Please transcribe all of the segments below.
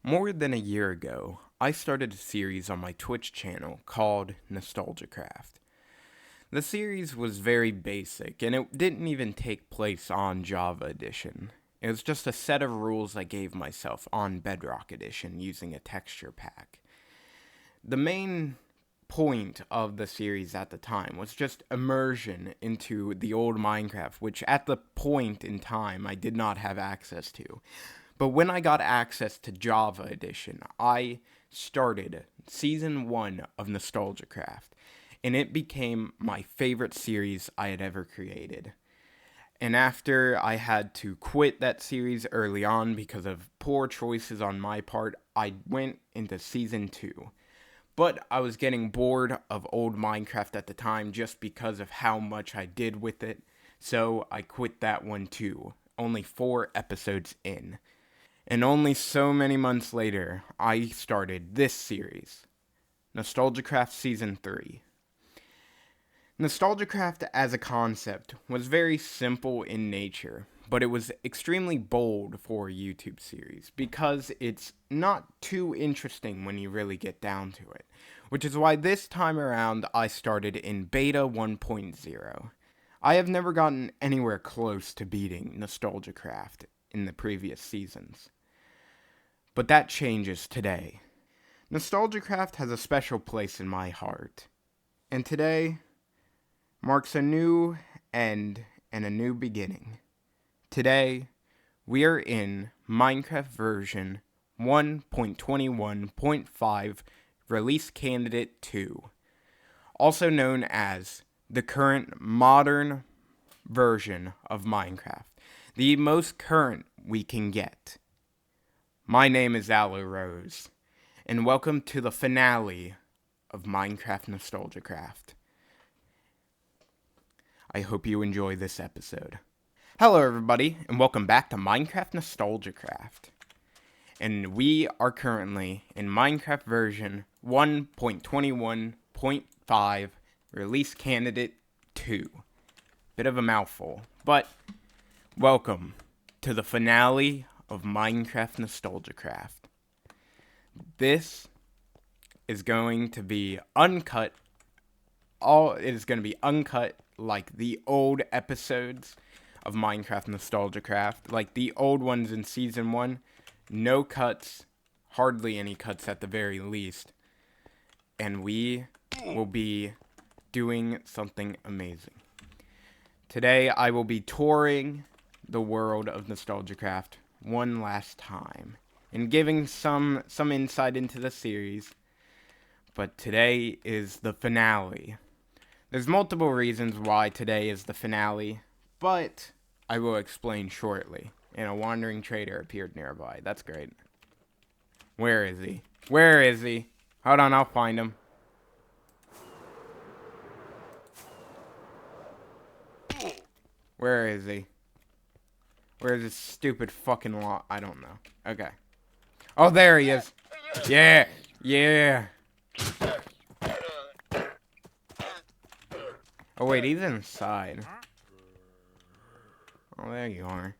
More than a year ago, I started a series on my Twitch channel called NostalgiaCraft. The series was very basic, and it didn't even take place on Java Edition. It was just a set of rules I gave myself on Bedrock Edition using a texture pack. The main point of the series at the time was just immersion into the old Minecraft, which at the point in time I did not have access to. But when I got access to Java Edition, I started Season 1 of NostalgiaCraft, and it became my favorite series I had ever created. And after I had to quit that series early on because of poor choices on my part, I went into Season 2. But I was getting bored of old Minecraft at the time just because of how much I did with it, so I quit that one too, only 4 episodes in. And only so many months later, I started this series, NostalgiaCraft Season 3. NostalgiaCraft as a concept was very simple in nature, but it was extremely bold for a YouTube series because it's not too interesting when you really get down to it, which is why this time around I started in Beta 1.0. I have never gotten anywhere close to beating NostalgiaCraft in the previous seasons. But that changes today. NostalgiaCraft has a special place in my heart, and today marks a new end and a new beginning. Today, we are in Minecraft version 1.21.5 Release Candidate 2, also known as the current modern version of Minecraft, the most current we can get. My name is Aloe Rose, and welcome to the finale of Minecraft NostalgiaCraft. I hope you enjoy this episode. Hello everybody, and welcome back to Minecraft NostalgiaCraft. And we are currently in Minecraft version 1.21.5 Release Candidate 2. Bit of a mouthful, but welcome to the finale of Minecraft NostalgiaCraft. This is going to be uncut. It is going to be uncut like the old episodes of Minecraft NostalgiaCraft, like the old ones in Season 1. No cuts, hardly any cuts at the very least. And we will be doing something amazing. Today I will be touring the world of NostalgiaCraft one last time and giving some insight into the series, but today is the finale. There's multiple reasons why today is the finale, but I will explain shortly. And a wandering trader appeared nearby. That's great. Where is he? Where is he? Hold on, I'll find him. Where is he? Where's this stupid fucking lot? I don't know. Okay. Oh, there he is. Yeah. Yeah. Oh, wait, he's inside. Oh, there you are.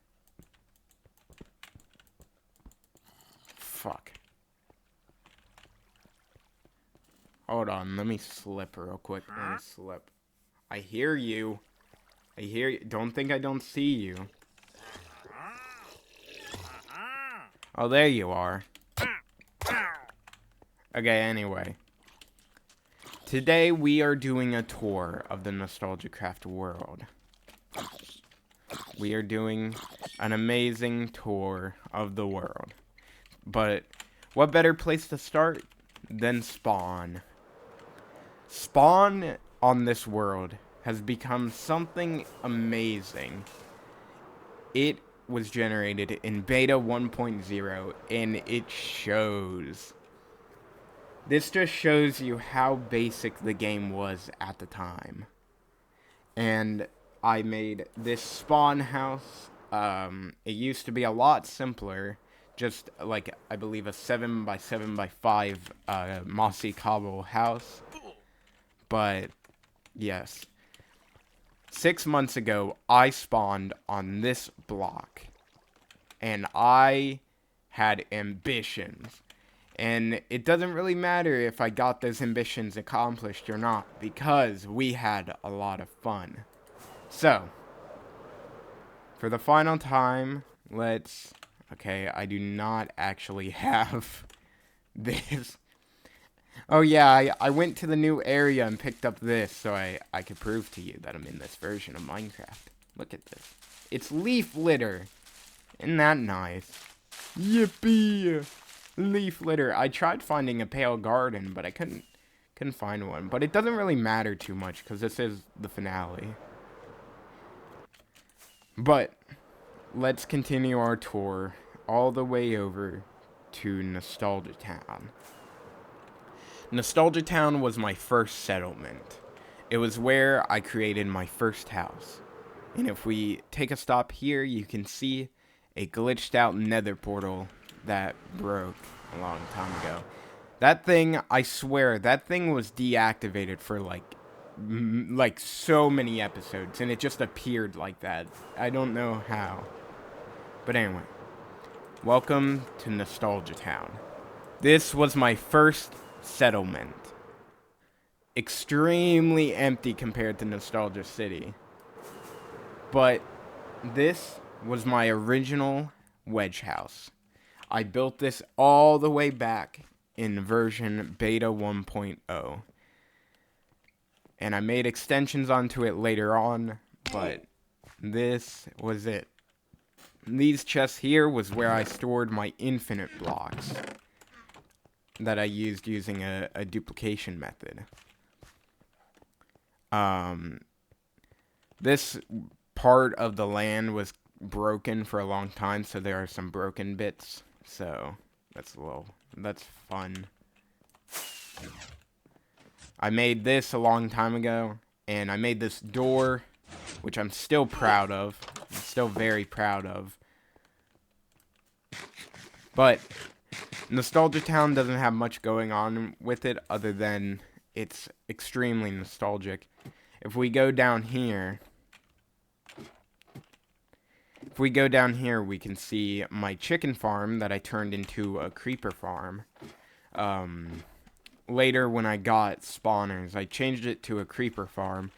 Fuck. Hold on, let me slip real quick. Let me slip. I hear you. I hear you. Don't think I don't see you. Oh, there you are. Okay, anyway. Today we are doing a tour of the NostalgiaCraft world. We are doing an amazing tour of the world. But what better place to start than Spawn? Spawn on this world has become something amazing. It was generated in Beta 1.0, and it shows. This just shows you how basic the game was at the time. And I made this spawn house. It used to be a lot simpler. Just like, I believe, a 7x7x5 mossy cobble house. But, yes. 6 months ago, I spawned on this block. And I had ambitions. And it doesn't really matter if I got those ambitions accomplished or not, because we had a lot of fun. So, for the final time, okay, I do not actually have this. Oh yeah, I went to the new area and picked up this so I could prove to you that I'm in this version of Minecraft. Look at this. It's leaf litter. Isn't that nice? Yippee! Leaf litter. I tried finding a pale garden, but I couldn't find one. But it doesn't really matter too much because this is the finale. But let's continue our tour all the way over to Nostalgia Town. Nostalgia Town was my first settlement. It was where I created my first house. And if we take a stop here, you can see a glitched out nether portal that broke a long time ago. That thing, I swear, that thing was deactivated for like so many episodes, and it just appeared like that. I don't know how. But anyway, welcome to Nostalgia Town. This was my first settlement. Extremely empty compared to Nostalgia City. But this was my original wedge house. I built this all the way back in version beta 1.0. And I made extensions onto it later on, but this was it. These chests here was where I stored my infinite blocks that I used using a duplication method. This part of the land was broken for a long time, so there are some broken bits. So that's fun. I made this a long time ago, and I made this door, which I'm still proud of. I'm still very proud of. But Nostalgia Town doesn't have much going on with it other than it's extremely nostalgic. If we go down here, we can see my chicken farm that I turned into a creeper farm. Later, when I got spawners, I changed it to a creeper farm,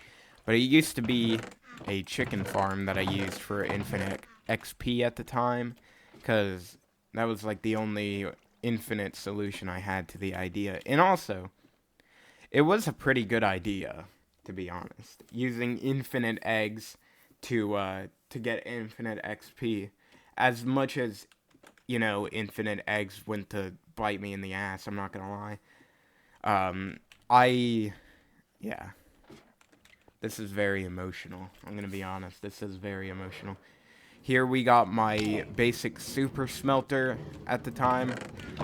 but it used to be a chicken farm that I used for infinite XP at the time, because that was like the only infinite solution I had to the idea. And also, it was a pretty good idea, to be honest, using infinite eggs to get infinite XP. As much as, you know, infinite eggs went to bite me in the ass, I'm not gonna lie. Yeah. This is very emotional. I'm gonna be honest. This is very emotional. Here we got my basic super smelter at the time.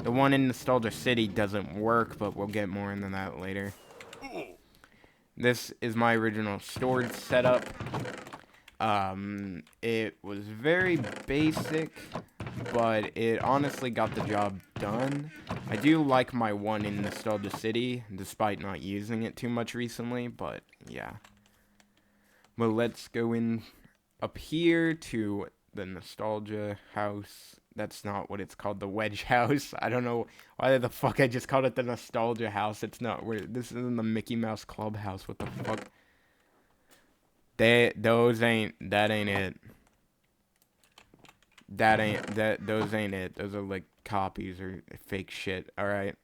The one in Nostalgia City doesn't work, but we'll get more into that later. This is my original storage setup. It was very basic, but it honestly got the job done. I do like my one in Nostalgia City, despite not using it too much recently, but yeah. Well, let's go in up here to the Nostalgia House. That's not what it's called, the Wedge House. I don't know why the fuck I just called it the Nostalgia House. It's not weird. This isn't the Mickey Mouse Clubhouse. What the fuck? Those ain't it. Those ain't it. Those are like copies or fake shit. Alright.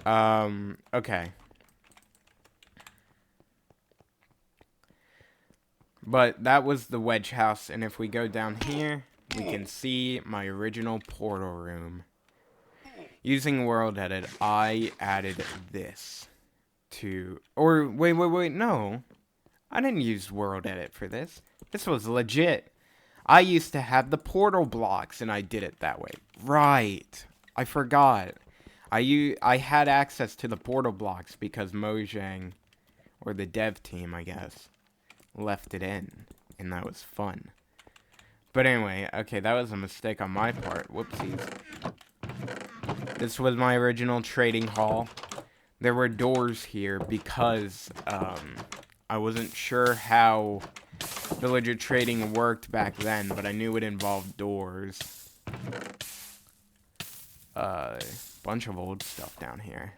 Okay. But that was the wedge house, and if we go down here, we can see my original portal room. Using World Edit, I added this to... Or, wait, no. I didn't use World Edit for this. This was legit. I used to have the portal blocks, and I did it that way. Right. I forgot. I had access to the portal blocks because Mojang, or the dev team, I guess, left it in, and that was fun. But anyway, okay, that was a mistake on my part. Whoopsies. This was my original trading hall. There were doors here because I wasn't sure how villager trading worked back then, but I knew it involved doors. Bunch of old stuff down here.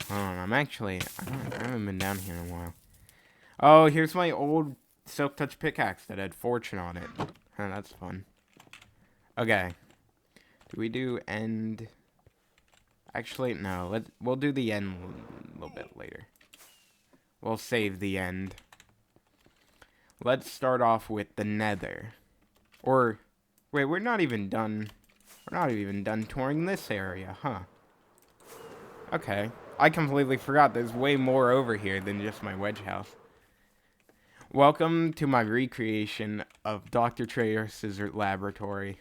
Hold on, I haven't been down here in a while. Oh, here's my old Silk Touch pickaxe that had fortune on it. Huh, that's fun. Okay. Do we do end? Actually, no. We'll do the end a little bit later. We'll save the end. Let's start off with the nether. Or, wait, we're not even done. We're not even done touring this area, huh? Okay. I completely forgot there's way more over here than just my wedge house. Welcome to my recreation of Dr. Trader's laboratory.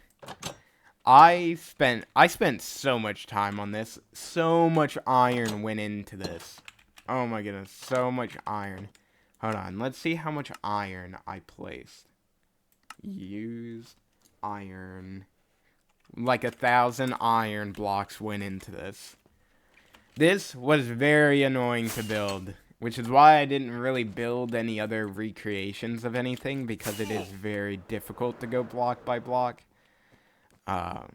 I spent so much time on this. So much iron went into this. Oh my goodness, so much iron. Hold on, let's see how much iron I placed. Used iron. Like 1,000 iron blocks went into this. This was very annoying to build, which is why I didn't really build any other recreations of anything, because it is very difficult to go block by block. But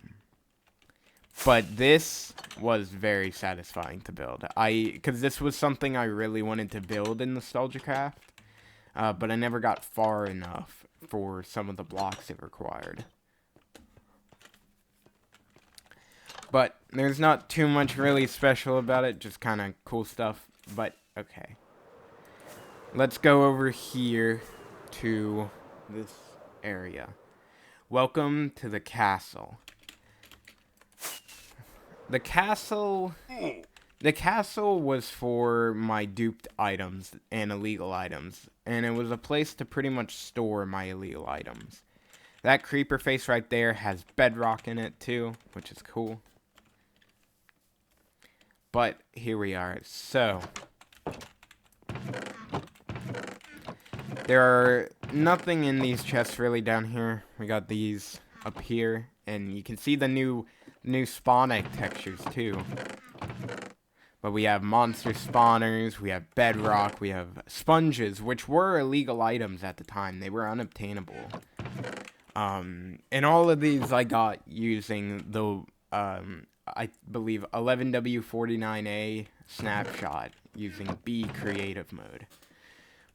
this was very satisfying to build. Because this was something I really wanted to build in NostalgiaCraft, but I never got far enough for some of the blocks it required. But there's not too much really special about it, just kind of cool stuff. But, okay. Let's go over here to this area. Welcome to the castle. The castle was for my duped items and illegal items, and it was a place to pretty much store my illegal items. That creeper face right there has bedrock in it too, which is cool. But here we are. So there are nothing in these chests really down here. We got these up here, and you can see the new spawn egg textures too. But we have monster spawners, we have bedrock, we have sponges, which were illegal items at the time. They were unobtainable. And all of these I got using the I believe 11W49A snapshot using B creative mode.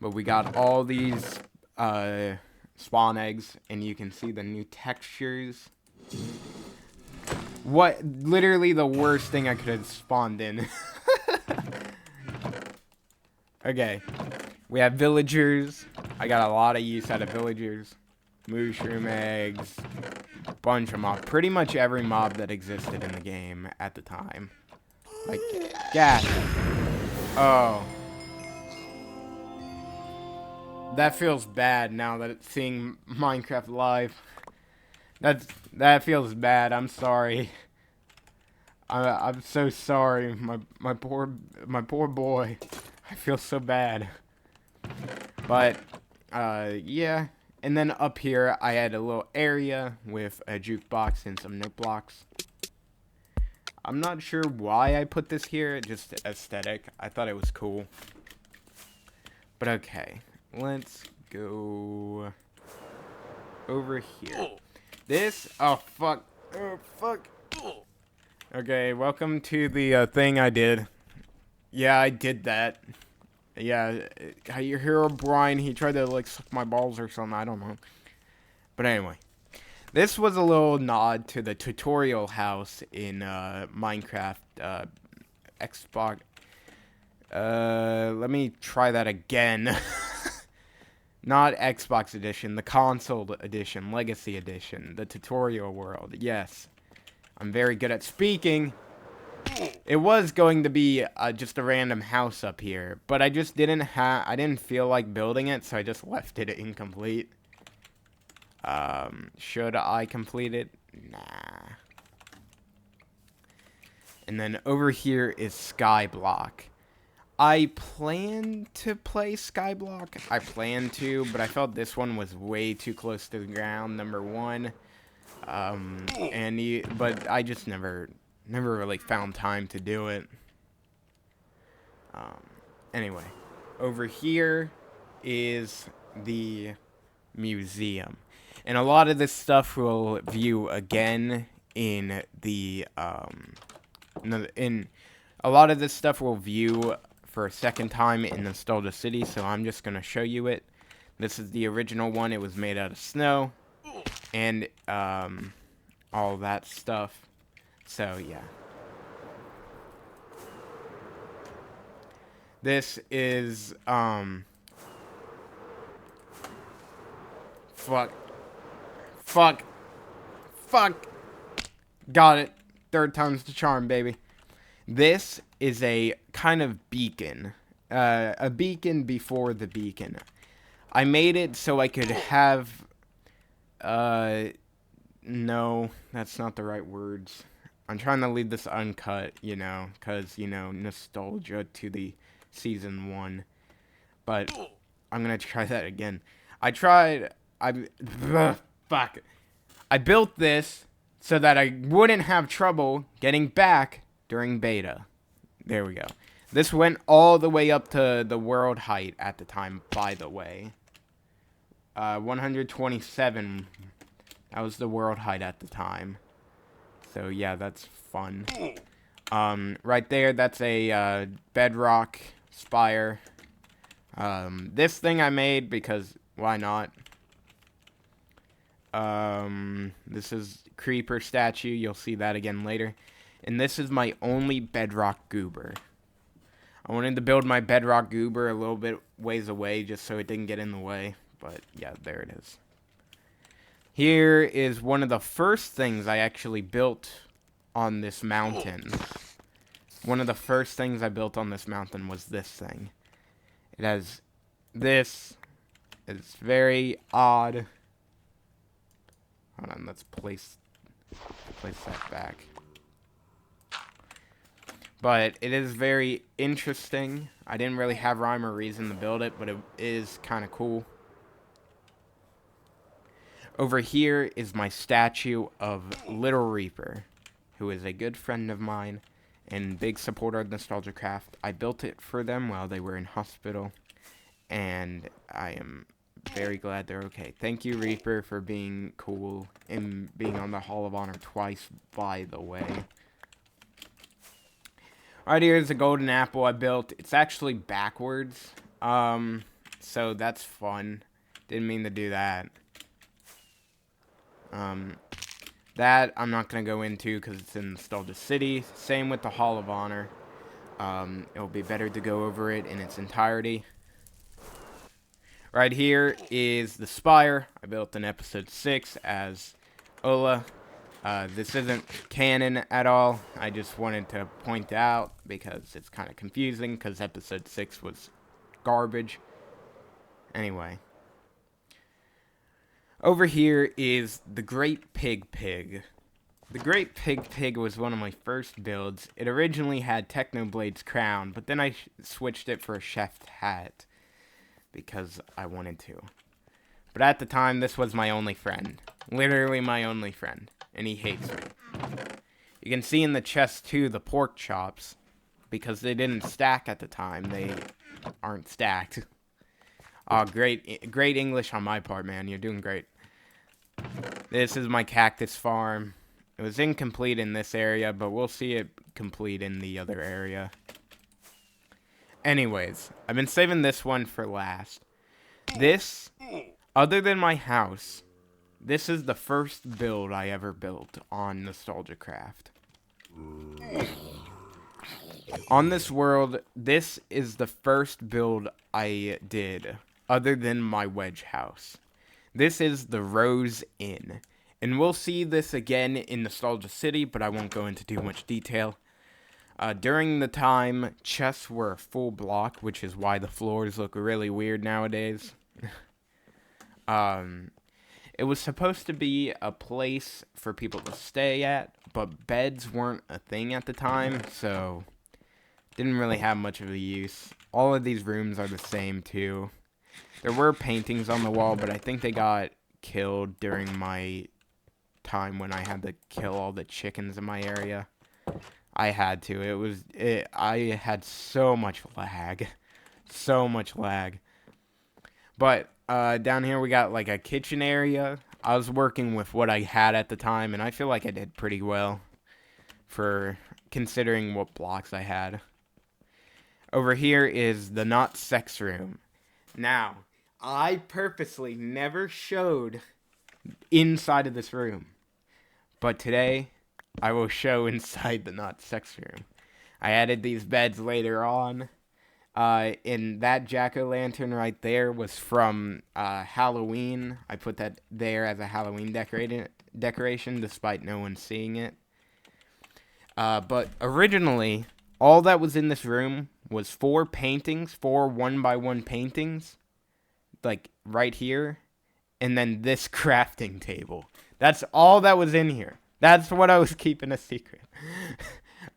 But we got all these spawn eggs, and you can see the new textures. What, literally the worst thing I could have spawned in. Okay, we have villagers. I got a lot of use out of villagers. Mushroom eggs. Bunch of mobs. Pretty much every mob that existed in the game at the time. Like, gas. Oh. That feels bad now that it's seeing Minecraft live. That feels bad. I'm sorry. I'm so sorry. My poor boy. I feel so bad. But yeah. And then up here, I had a little area with a jukebox and some note blocks. I'm not sure why I put this here, just aesthetic. I thought it was cool. But okay, let's go over here. This, oh fuck, Okay, welcome to the thing I did. Yeah, I did that. Yeah, you hear Brian, he tried to, like, suck my balls or something, I don't know. But anyway, this was a little nod to the tutorial house in Minecraft Xbox. Let me try that again. Not Xbox edition, the console edition, Legacy edition, the tutorial world, yes. I'm very good at speaking. It was going to be just a random house up here, but I just I didn't feel like building it, so I just left it incomplete. Should I complete it? Nah. And then over here is Skyblock. I plan to play Skyblock. I plan to, but I felt this one was way too close to the ground, number one. But I just never really found time to do it. Anyway, over here is the museum. And a lot of this stuff we'll view again in the, a lot of this stuff we'll view for a second time in Nostalgia City, so I'm just going to show you it. This is the original one. It was made out of snow and all that stuff. So, yeah. This is, fuck. Got it. Third time's the charm, baby. This is a kind of beacon. A beacon before the beacon. I made it so I could have, no, that's not the right words. I'm trying to leave this uncut, you know, because, you know, nostalgia to the season 1. But I'm going to try that again. Fuck. I built this so that I wouldn't have trouble getting back during beta. There we go. This went all the way up to the world height at the time, by the way. 127. That was the world height at the time. So, yeah, that's fun. Right there, that's a bedrock spire. This thing I made because why not? This is creeper statue. You'll see that again later. And this is my only bedrock goober. I wanted to build my bedrock goober a little bit ways away just so it didn't get in the way. But, yeah, there it is. Here is one of the first things I actually built on this mountain. One of the first things I built on this mountain was this thing. It has this. It's very odd. Hold on, let's place that back. But it is very interesting. I didn't really have rhyme or reason to build it, but it is kind of cool. Over here is my statue of Little Reaper, who is a good friend of mine and big supporter of NostalgiaCraft. I built it for them while they were in hospital, and I am very glad they're okay. Thank you, Reaper, for being cool and being on the Hall of Honor twice, by the way. Right here is a golden apple I built. It's actually backwards, so that's fun. Didn't mean to do that. That I'm not going to go into because it's in Nostalgia City. Same with the Hall of Honor. It'll be better to go over it in its entirety. Right here is the spire. I built in episode 6 as Ola. This isn't canon at all. I just wanted to point out because it's kind of confusing because episode 6 was garbage. Anyway. Over here is the Great Pig Pig. The Great Pig Pig was one of my first builds. It originally had Technoblade's crown, but then I switched it for a chef's hat because I wanted to. But at the time, this was my only friend. Literally my only friend. And he hates me. You can see in the chest, too, the pork chops. Because they didn't stack at the time. They aren't stacked. Oh, great English on my part, man. You're doing great. This is my cactus farm. It was incomplete in this area, but we'll see it complete in the other area. Anyways, I've been saving this one for last. This, other than my house, this is the first build I ever built on NostalgiaCraft. On this world, this is the first build I did, other than my wedge house. This is the Rose Inn. And we'll see this again in Nostalgia City, but I won't go into too much detail. During the time, chests were a full block, which is why the floors look really weird nowadays. It was supposed to be a place for people to stay at, but beds weren't a thing at the time, so didn't really have much of a use. All of these rooms are the same, too. There were paintings on the wall, but I think they got killed during my time when I had to kill all the chickens in my area. I had to. I had so much lag. So much lag. But down here we got like a kitchen area. I was working with what I had at the time, and I feel like I did pretty well for considering what blocks I had. Over here is the not sex room. Now, I purposely never showed inside of this room, but today I will show inside the not sex room. I added these beds later on. And that jack-o'-lantern right there was from Halloween. I put that there as a Halloween decoration despite no one seeing it. But originally, all that was in this room was 4 paintings, 4 1x1 paintings, like right here, and then this crafting table. That's all that was in here. That's what I was keeping a secret.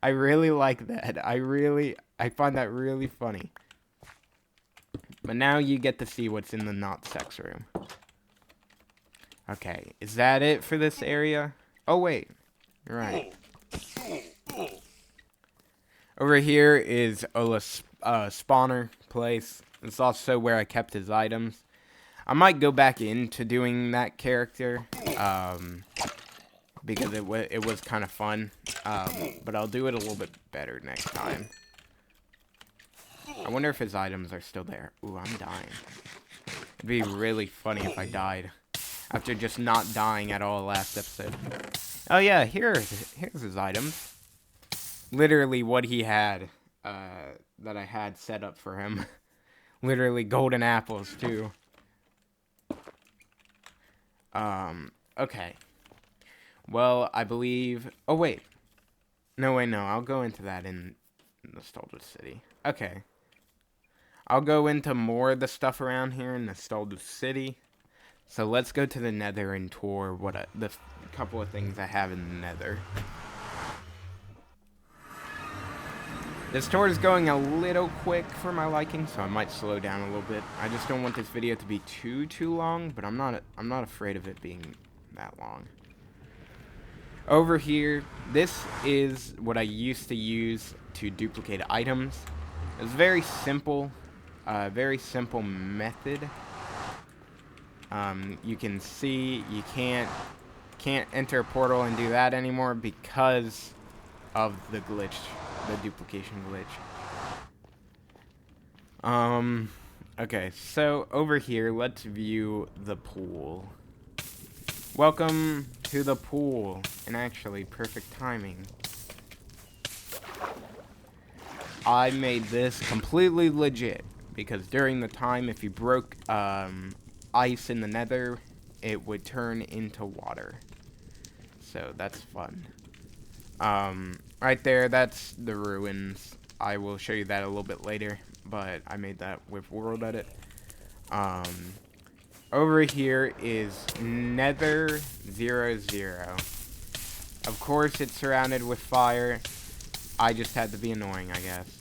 I really like that. I find that really funny. But now you get to see what's in the not sex room. Okay, is that it for this area? Oh, wait. You're right. Over here is Ola's spawner place. It's also where I kept his items. I might go back into doing that character. Because it was kind of fun. But I'll do it a little bit better next time. I wonder if his items are still there. Ooh, I'm dying. It'd be really funny if I died. After just not dying at all last episode. Oh yeah, here's his items. Literally what he had, that I had set up for him. Literally golden apples, too. Okay. Well, I believe... Oh, wait. No, I'll go into that in Nostalgia City. Okay. I'll go into more of the stuff around here in Nostalgia City. So let's go to the Nether and tour the couple of things I have in the Nether. This tour is going a little quick for my liking, so I might slow down a little bit. I just don't want this video to be too long, but I'm not afraid of it being that long. Over here, this is what I used to use to duplicate items. It's very simple method. You can see you can't enter a portal and do that anymore because of the glitch, the duplication glitch. Okay, so over here, let's view the pool. Welcome to the pool, and actually, perfect timing. I made this completely legit, because during the time, if you broke ice in the Nether, it would turn into water. So that's fun. Right there, that's the ruins. I will show you that a little bit later, but I made that with World Edit. Over here is Nether 00. Of course, it's surrounded with fire. I just had to be annoying, I guess.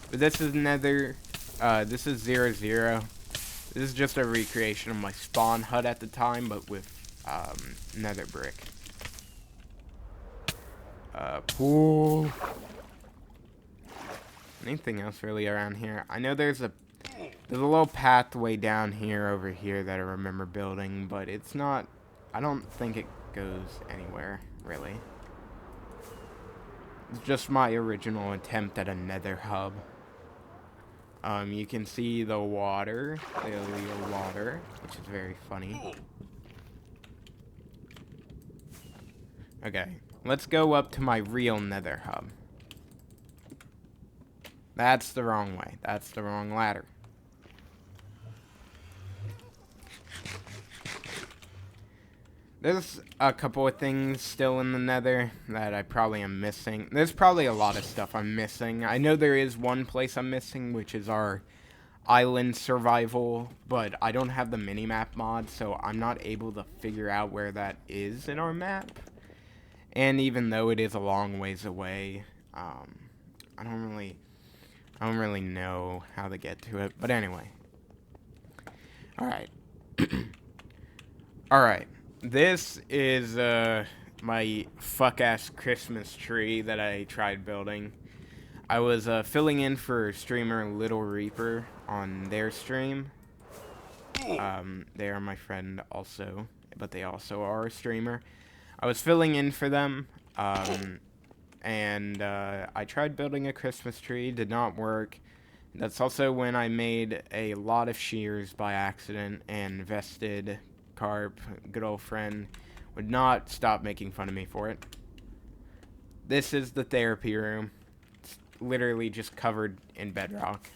But this is Nether. This is 00. This is just a recreation of my spawn hut at the time, but with Nether brick. Pool. Anything else really around here? I know there's a little pathway down here over here that I remember building, but it's not. I don't think it goes anywhere really. It's just my original attempt at a Nether hub. You can see the water, the illegal water, which is very funny. Okay, let's go up to my real Nether hub. That's the wrong way. That's the wrong ladder. There's a couple of things still in the Nether that I probably am missing. There's probably a lot of stuff I'm missing. I know there is one place I'm missing, which is our island survival, but I don't have the minimap mod, so I'm not able to figure out where that is in our map. And even though it is a long ways away, I don't really know how to get to it. But anyway. Alright. Alright. This is my fuck-ass Christmas tree that I tried building. I was filling in for streamer Little Reaper on their stream. They are my friend also, but they also are a streamer. I was filling in for them, and I tried building a Christmas tree, did not work. That's also when I made a lot of shears by accident, and Vested Carp, good old friend, would not stop making fun of me for it. This is the therapy room. It's literally just covered in bedrock.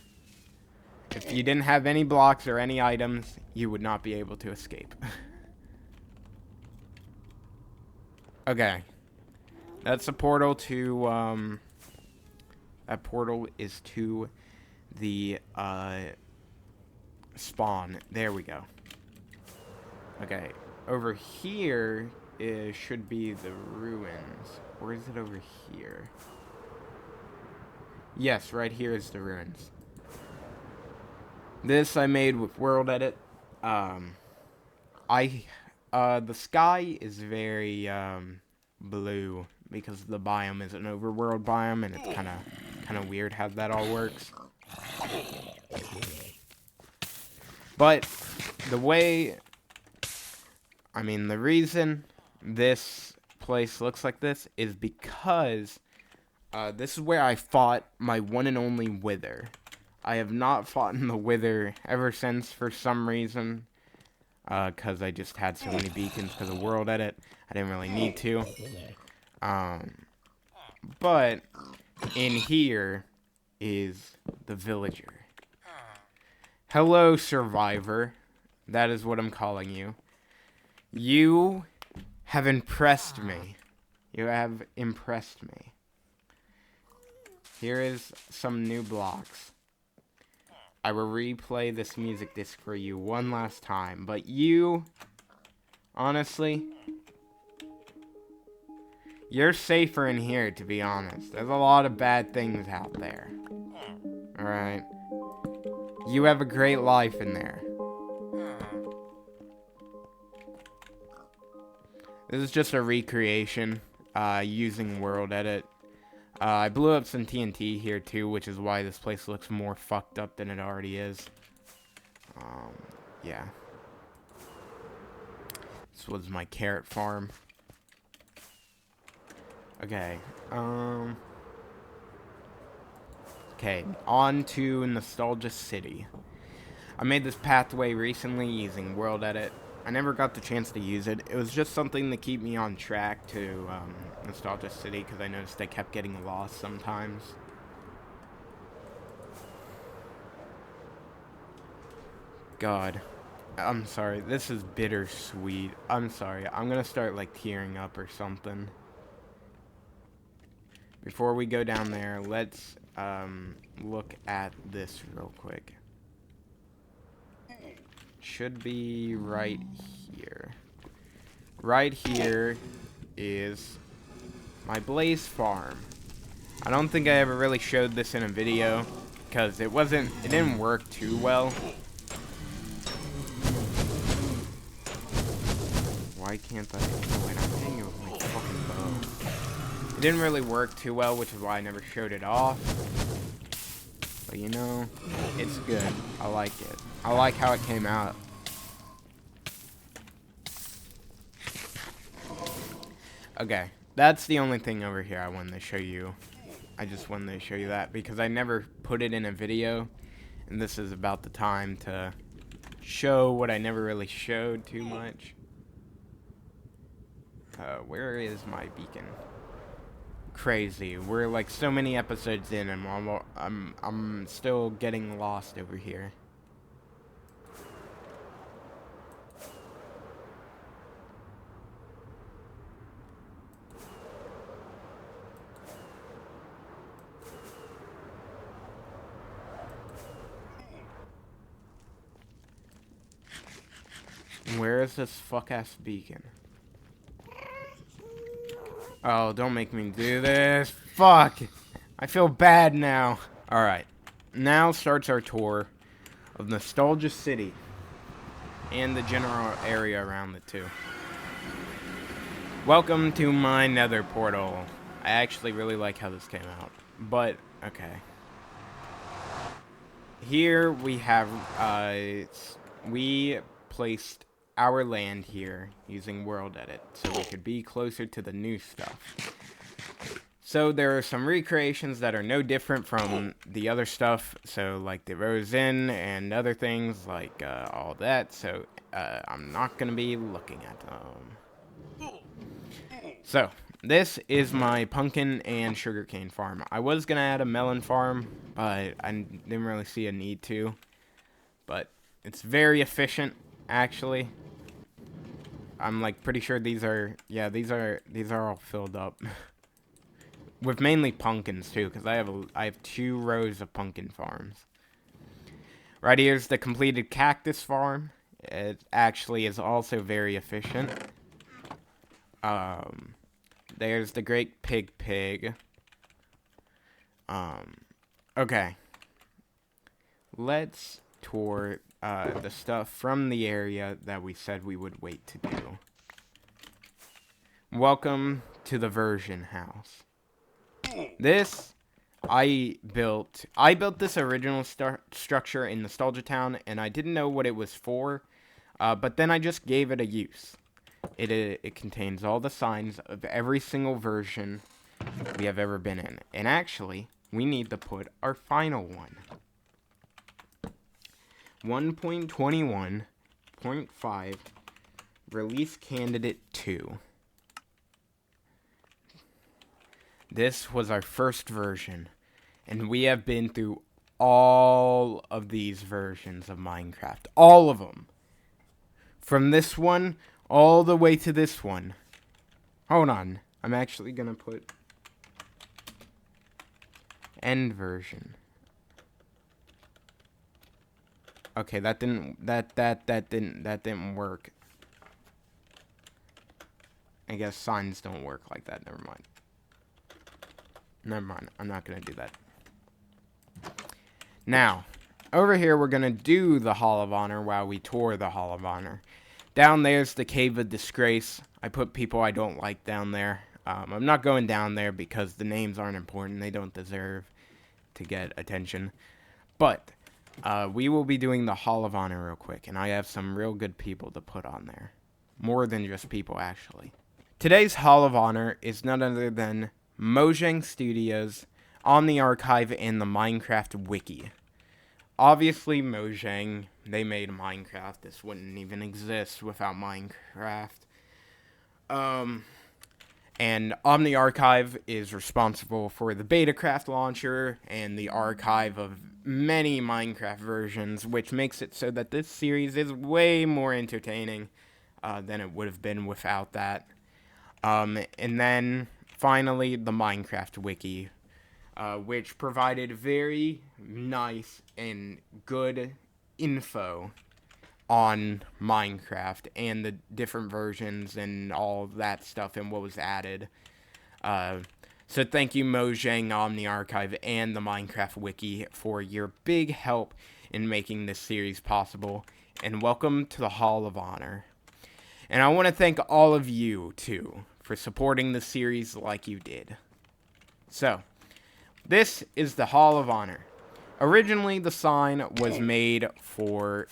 If you didn't have any blocks or any items, you would not be able to escape. Okay. That's a portal to, that portal is to the, spawn. There we go. Okay. Over here should be the ruins. Or is it over here? Yes, right here is the ruins. This I made with World Edit. The sky is very, blue because the biome is an overworld biome, and it's kind of weird how that all works. But the reason this place looks like this is because this is where I fought my one and only Wither. I have not fought in the Wither ever since for some reason, because I just had so many beacons because of World Edit. I didn't really need to. But in here is the villager. Hello, survivor. That is what I'm calling you. You have impressed me. You have impressed me. Here is some new blocks. I will replay this music disc for you one last time, but you, honestly, you're safer in here, to be honest. There's a lot of bad things out there. Alright? You have a great life in there. This is just a recreation, using World Edit. I blew up some TNT here too, which is why this place looks more fucked up than it already is. Yeah. This was my carrot farm. Okay, okay, on to Nostalgia City. I made this pathway recently using World Edit. I never got the chance to use it. It was just something to keep me on track to Nostalgia City, because I noticed I kept getting lost sometimes. God. I'm sorry. This is bittersweet. I'm sorry. I'm gonna start, like, tearing up or something. Before we go down there, let's look at this real quick. Should be right here. Right here is my Blaze farm. I don't think I ever really showed this in a video because it didn't work too well. Why can't I? Oh wait, I'm hitting it with my fucking bow. It didn't really work too well, which is why I never showed it off. But you know, it's good. I like it. I like how it came out. Okay, that's the only thing over here I wanted to show you. I just wanted to show you that because I never put it in a video, and this is about the time to show what I never really showed too much. Where is my beacon? Crazy. We're like so many episodes in, and I'm still getting lost over here. Where is this fuck-ass beacon? Oh, don't make me do this. Fuck! I feel bad now. Alright. Now starts our tour of Nostalgia City. And the general area around it, too. Welcome to my nether portal. I actually really like how this came out. But, Okay. Here we have, we placed our land here using world edit so we could be closer to the new stuff. So there are some recreations that are no different from the other stuff, so like the Rose Inn and other things like all that, so I'm not going to be looking at them. So, this is my pumpkin and sugarcane farm. I was going to add a melon farm, but I didn't really see a need to. But it's very efficient, actually. I'm like pretty sure these are, yeah, these are all filled up. With mainly pumpkins too, because I have 2 rows of pumpkin farms. Right here's the completed cactus farm. It actually is also very efficient. There's the great pig. Okay. Let's tour the stuff from the area that we said we would wait to do. Welcome to the version house. This I built this original structure in Nostalgia Town, and I didn't know what it was for, but then I just gave it a use. It contains all the signs of every single version we have ever been in. And actually, we need to put our final one. 1.21.5 Release Candidate 2. This was our first version, and we have been through all of these versions of Minecraft. All of them. From this one all the way to this one. Hold on. I'm actually going to put end version. Okay, that didn't work. I guess signs don't work like that. Never mind. I'm not going to do that. Now, over here we're going to do the Hall of Honor while we tour the Hall of Honor. Down there's the Cave of Disgrace. I put people I don't like down there. I'm not going down there because the names aren't important. They don't deserve to get attention. But we will be doing the Hall of Honor real quick, and I have some real good people to put on there. More than just people, actually. Today's Hall of Honor is none other than Mojang Studios, OmniArchive, and the Minecraft Wiki. Obviously, Mojang, they made Minecraft. This wouldn't even exist without Minecraft. And OmniArchive is responsible for the Betacraft launcher and the archive of many Minecraft versions, which makes it so that this series is way more entertaining than it would have been without that. And then, finally, the Minecraft Wiki, which provided very nice and good info on Minecraft and the different versions and all that stuff and what was added. So thank you, Mojang, OmniArchive, and the Minecraft Wiki for your big help in making this series possible. And welcome to the Hall of Honor. And I want to thank all of you, too, for supporting the series like you did. So, this is the Hall of Honor. Originally, the sign was made for...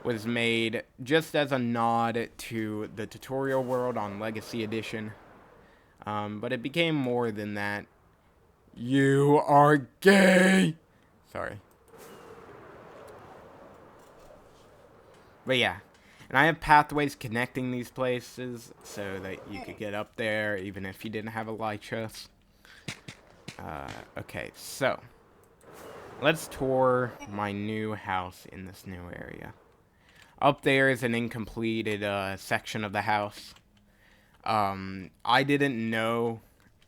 was made just as a nod to the tutorial world on Legacy Edition. But it became more than that. You are gay! Sorry. But yeah. And I have pathways connecting these places so that you could get up there even if you didn't have a light chest. Okay, so. Let's tour my new house in this new area. Up there is an incompleted section of the house. I didn't know.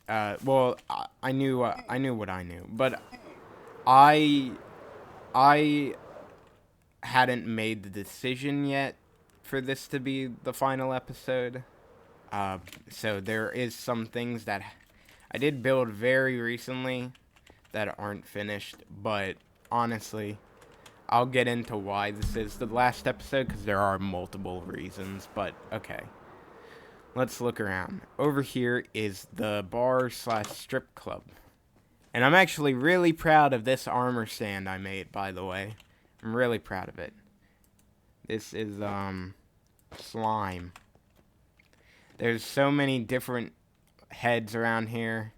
Well, I knew what I knew, but I hadn't made the decision yet for this to be the final episode. So there is some things that I did build very recently that aren't finished, but honestly, I'll get into why this is the last episode, because there are multiple reasons, but okay. Let's look around. Over here is the bar/strip club. And I'm actually really proud of this armor stand I made, by the way. I'm really proud of it. This is, slime. There's so many different heads around here.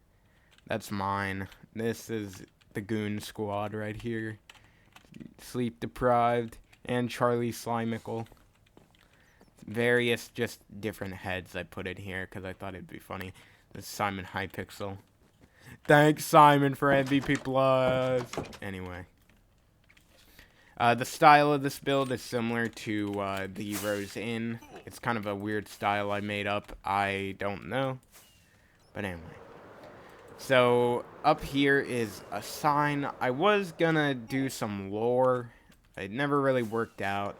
That's mine. This is the Goon Squad right here. Sleep Deprived and Charlie Slimicle. Various just different heads I put in here because I thought it'd be funny. This is Simon Hypixel. Thanks, Simon, for MVP Plus. Anyway. The style of this build is similar to the Rose Inn. It's kind of a weird style I made up. I don't know. But anyway. So, up here is a sign. I was gonna do some lore. It never really worked out.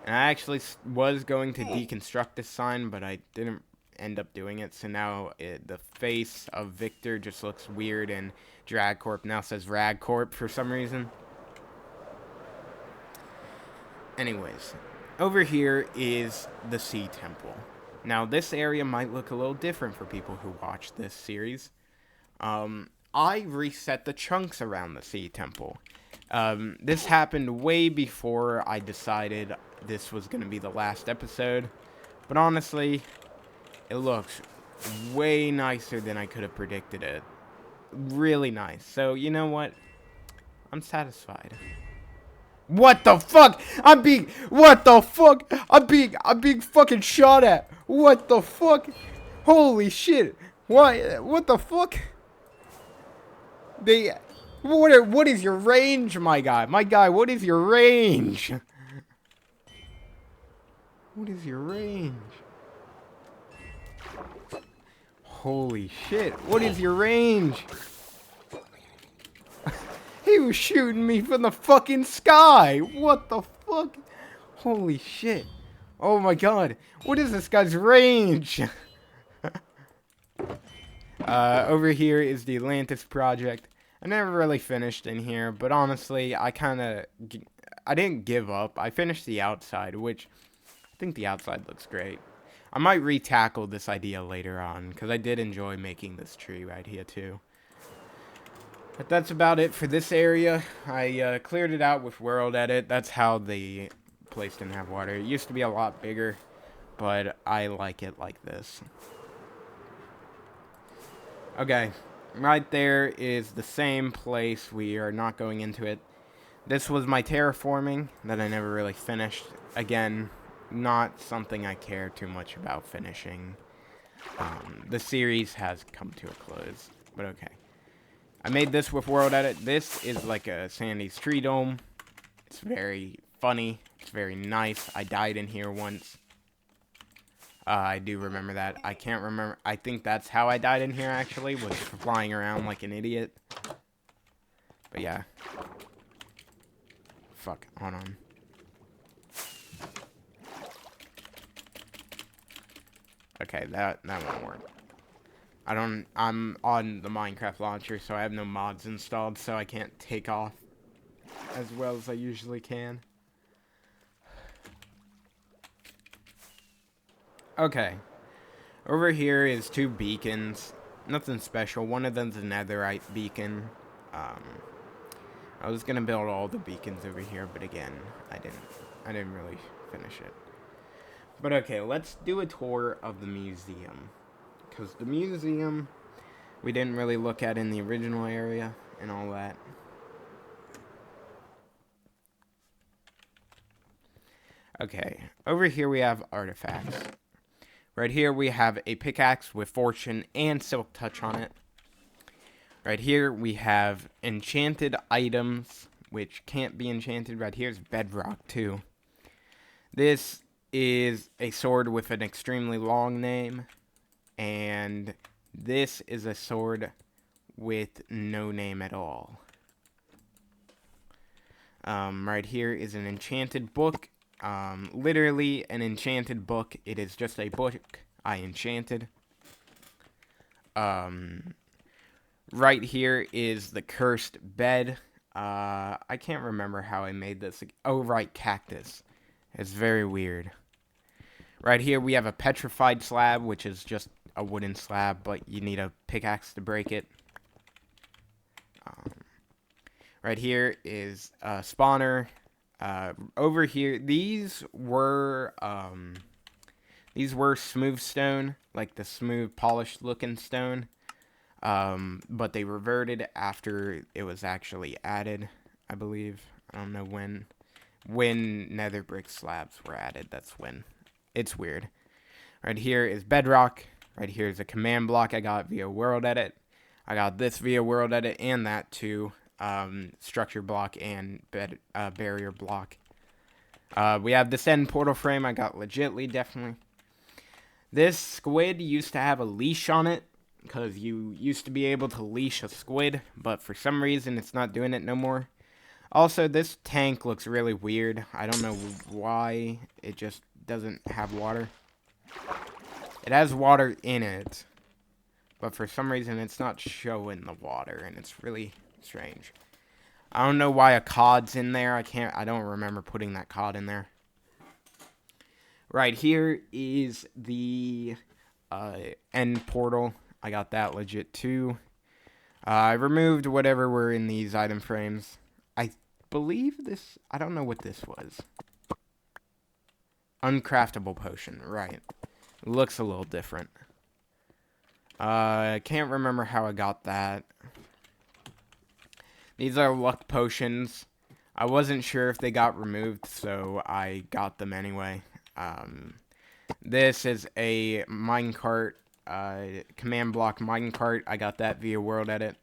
And I actually was going to deconstruct this sign, but I didn't end up doing it. So now the face of Victor just looks weird, and DragCorp now says RagCorp for some reason. Anyways, over here is the Sea Temple. Now, this area might look a little different for people who watch this series. I reset the chunks around the Sea Temple. This happened way before I decided this was going to be the last episode. But honestly, it looks way nicer than I could have predicted it. Really nice. So, you know what? I'm satisfied. What the fuck? What the fuck? I'm being fucking shot at. What the fuck? Holy shit. What the fuck? What is your range, my guy? My guy, what is your range? What is your range? Holy shit. What is your range? He was shooting me from the fucking sky. What the fuck? Holy shit. Oh my god. What is this guy's range? Over here is the Atlantis Project. I never really finished in here, but honestly, I didn't give up. I finished the outside, which I think the outside looks great. I might re-tackle this idea later on, because I did enjoy making this tree right here too. But that's about it for this area. I cleared it out with World Edit. That's how the place didn't have water. It used to be a lot bigger, but I like it like this. Okay, right there is the same place. We are not going into it. This was my terraforming that I never really finished. Again, not something I care too much about finishing. The series has come to a close, but okay. I made this with World Edit. This is like a Sandy's tree dome. It's very funny. It's very nice. I died in here once. I do remember that. I can't remember. I think that's how I died in here, actually, was flying around like an idiot. But yeah. Fuck. Hold on. Okay, that won't work. I'm on the Minecraft launcher, so I have no mods installed, so I can't take off as well as I usually can. Okay. Over here is 2 beacons. Nothing special. One of them's a netherite beacon. I was gonna build all the beacons over here, but again, I didn't really finish it. But okay, let's do a tour of the museum. Because the museum, we didn't really look at in the original area and all that. Okay, over here we have artifacts. Right here we have a pickaxe with fortune and silk touch on it. Right here we have enchanted items, which can't be enchanted. Right here is bedrock too. This is a sword with an extremely long name. And this is a sword with no name at all. Right here is an enchanted book. Literally an enchanted book. It is just a book I enchanted. Right here is the cursed bed. I can't remember how I made this. Oh, right, cactus. It's very weird. Right here we have a petrified slab, which is just a wooden slab, but you need a pickaxe to break it. Right here is a spawner. Over here, these were smooth stone, like the smooth, polished looking stone. But they reverted after it was actually added, I believe. I don't know when. When nether brick slabs were added, that's when. It's weird. Right here is bedrock. Right here is a command block I got via world edit. I got this via world edit and that too. Structure block and barrier block. We have this end portal frame I got legitly, definitely. This squid used to have a leash on it, because you used to be able to leash a squid, but for some reason it's not doing it no more. Also, this tank looks really weird. I don't know why it just doesn't have water. It has water in it, but for some reason it's not showing the water, and it's really strange. I don't know why a cod's in there. I don't remember putting that cod in there. Right here is the end portal. I got that legit too. I removed whatever were in these item frames. I believe this, I don't know what this was. Uncraftable potion, right. Looks a little different. I can't remember how I got that. These are luck potions. I wasn't sure if they got removed, so I got them anyway. This is a minecart, command block minecart. I got that via world edit.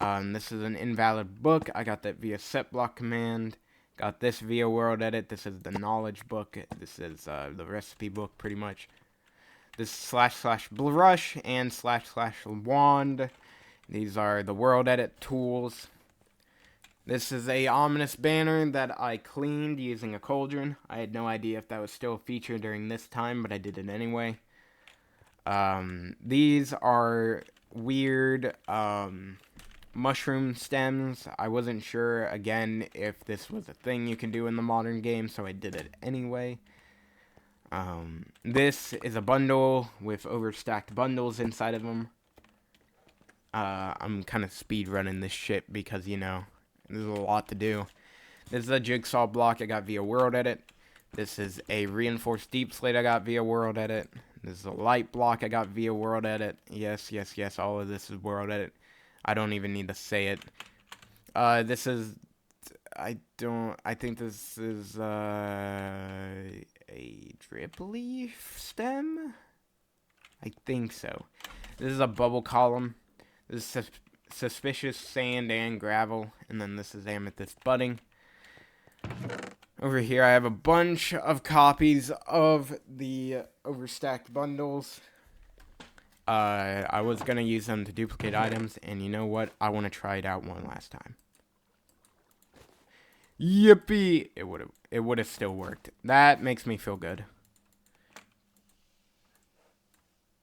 This is an invalid book. I got that via set block command. Got this via world edit. This is the knowledge book. This is the recipe book, pretty much. This // brush and // wand. These are the world edit tools. This is a ominous banner that I cleaned using a cauldron. I had no idea if that was still a feature during this time, but I did it anyway. These are weird mushroom stems. I wasn't sure, again, if this was a thing you can do in the modern game, so I did it anyway. This is a bundle with overstacked bundles inside of them. I'm kind of speed running this shit because, you know, there's a lot to do. This is a jigsaw block I got via world edit. This is a reinforced deep slate I got via world edit. This is a light block I got via world edit. Yes, yes, yes, all of this is world edit. I don't even need to say it. This is, I think this is, a drip leaf stem? I think so. This is a bubble column. This is suspicious sand and gravel, and then this is amethyst budding. Over here I have a bunch of copies of the overstacked bundles. I was gonna use them to duplicate items, and you know what? I want to try it out one last time. Yippee! It would have still worked. That makes me feel good.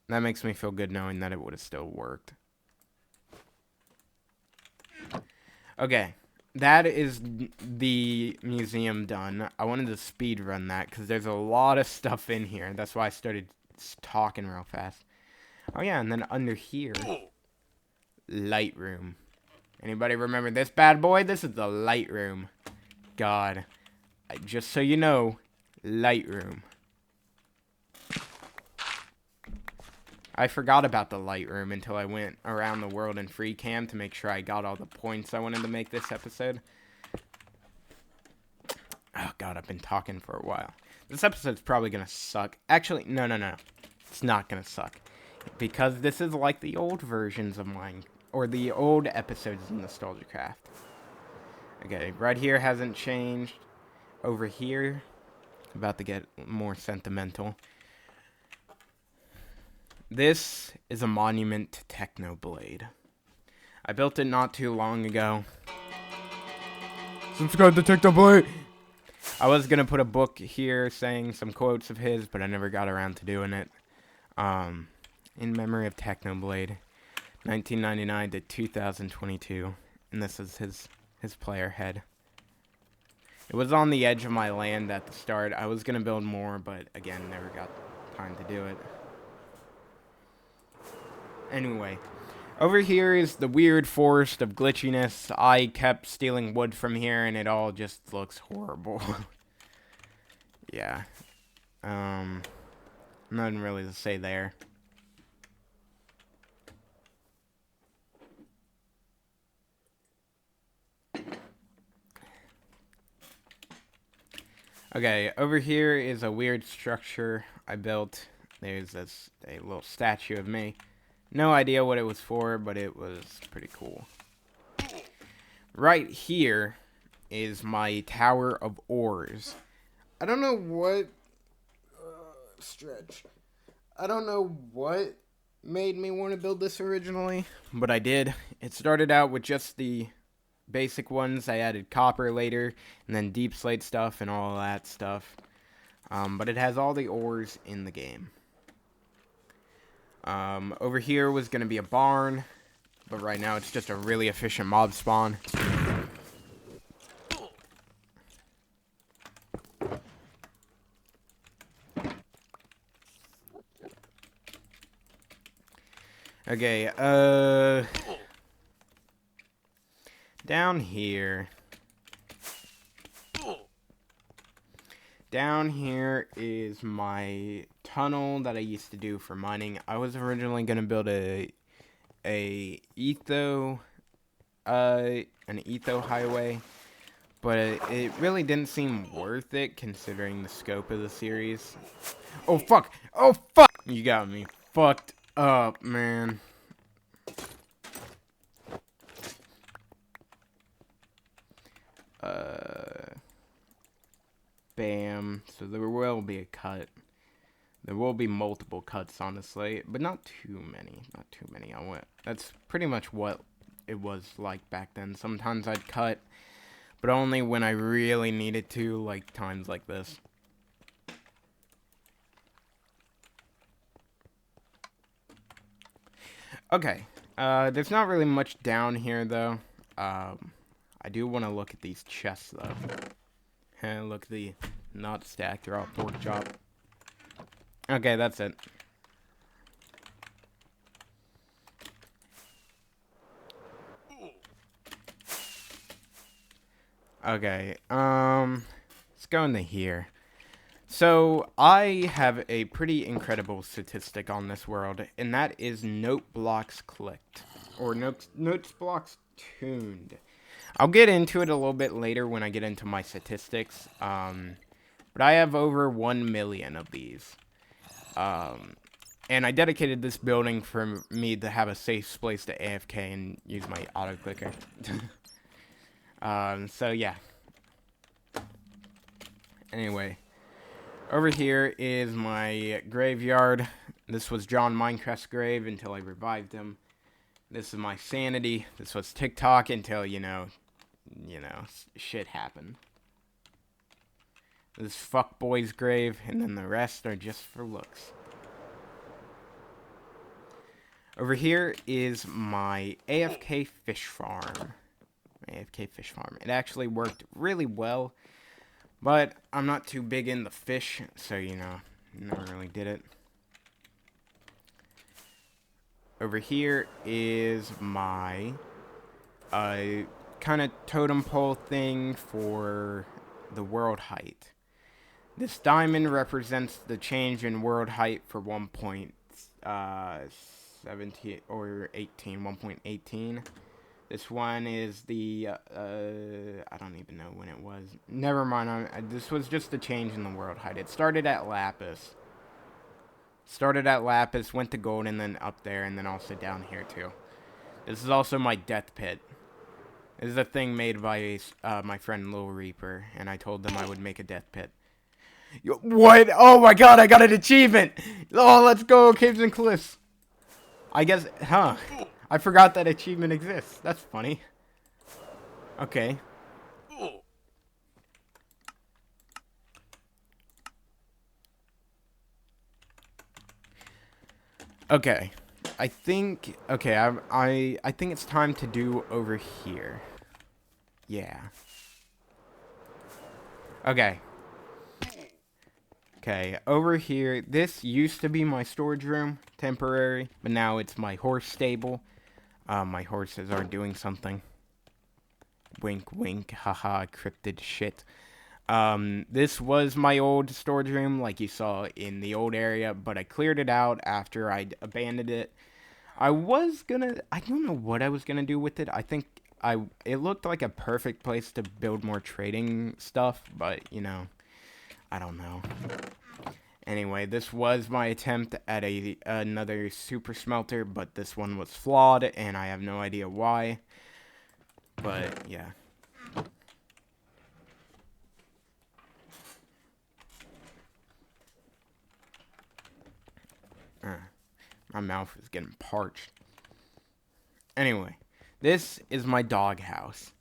That makes me feel good knowing that it would have still worked. Okay, that is the museum done. I wanted to speed run that because there's a lot of stuff in here. That's why I started talking real fast. Oh yeah, and then under here, Lightroom. Anybody remember this bad boy? This is the Lightroom. God, just so you know, Lightroom. I forgot about the Lightroom until I went around the world in free cam to make sure I got all the points I wanted to make this episode. Oh god, I've been talking for a while. This episode's probably gonna suck. Actually, no. It's not gonna suck. Because this is like the old versions of mine, or the old episodes of NostalgiaCraft. Okay, right here hasn't changed. Over here, about to get more sentimental. This is a monument to Technoblade. I built it not too long ago. Subscribe to Technoblade! I was gonna put a book here saying some quotes of his, but I never got around to doing it. In memory of Technoblade, 1999 to 2022, and this is his player head. It was on the edge of my land at the start. I was gonna build more, but again, never got time to do it. Anyway, Over here is the weird forest of glitchiness. I kept stealing wood from here, and it all just looks horrible. Yeah. Nothing really to say there. Okay, over here is a weird structure I built. There's a little statue of me. No idea what it was for, but it was pretty cool. Right here is my tower of ores. I don't know what... stretch. I don't know what made me want to build this originally, but I did. It started out with just the basic ones. I added copper later, and then deep slate stuff and all that stuff. But it has all the ores in the game. Over here was going to be a barn, but right now it's just a really efficient mob spawn. Okay, down here. Down here is my tunnel that I used to do for mining. I was originally going to build an etho highway, but it really didn't seem worth it considering the scope of the series. Oh fuck! Oh fuck! You got me fucked up, man. Bam. So there will be a cut. There will be multiple cuts, honestly, but not too many. Not too many. That's pretty much what it was like back then. Sometimes I'd cut, but only when I really needed to, like times like this. Okay. There's not really much down here, though. I do want to look at these chests, though. Look, the not stacked, they're all pork chop. Okay, that's it. Okay, let's go into here. So, I have a pretty incredible statistic on this world, and that is note blocks clicked. Or note blocks tuned. I'll get into it a little bit later when I get into my statistics. But I have over 1 million of these. And I dedicated this building for me to have a safe place to AFK and use my auto clicker. So yeah. Anyway. Over here is my graveyard. This was John Minecraft's grave until I revived him. This is my sanity. This was TikTok until, you know, shit happened. This fuckboy's grave, and then the rest are just for looks. Over here is my AFK fish farm. It actually worked really well, but I'm not too big in the fish, so, you know, never really did it. Over here is my kind of totem pole thing for the world height. This diamond represents the change in world height for 1.17 or 1.18. This one is the, I don't even know when it was. Never mind, this was just the change in the world height. It started at lapis. Went to gold, and then up there, and then also down here, too. This is also my death pit. This is a thing made by my friend Lil Reaper, and I told them I would make a death pit. What? Oh my god, I got an achievement! Oh, let's go, Caves and Cliffs. I guess, huh. I forgot that achievement exists. That's funny. Okay. Okay. I think it's time to do over here. Yeah. Okay. Okay, over here, this used to be my storage room, temporary, but now it's my horse stable. My horses are doing something. Wink, wink, haha, cryptid shit. This was my old storage room, like you saw in the old area, but I cleared it out after I'd abandoned it. I don't know what I was gonna do with it. It looked like a perfect place to build more trading stuff, but, you know, I don't know. Anyway, this was my attempt at another super smelter, but this one was flawed, and I have no idea why. But, yeah. My mouth is getting parched. Anyway, this is my dog house.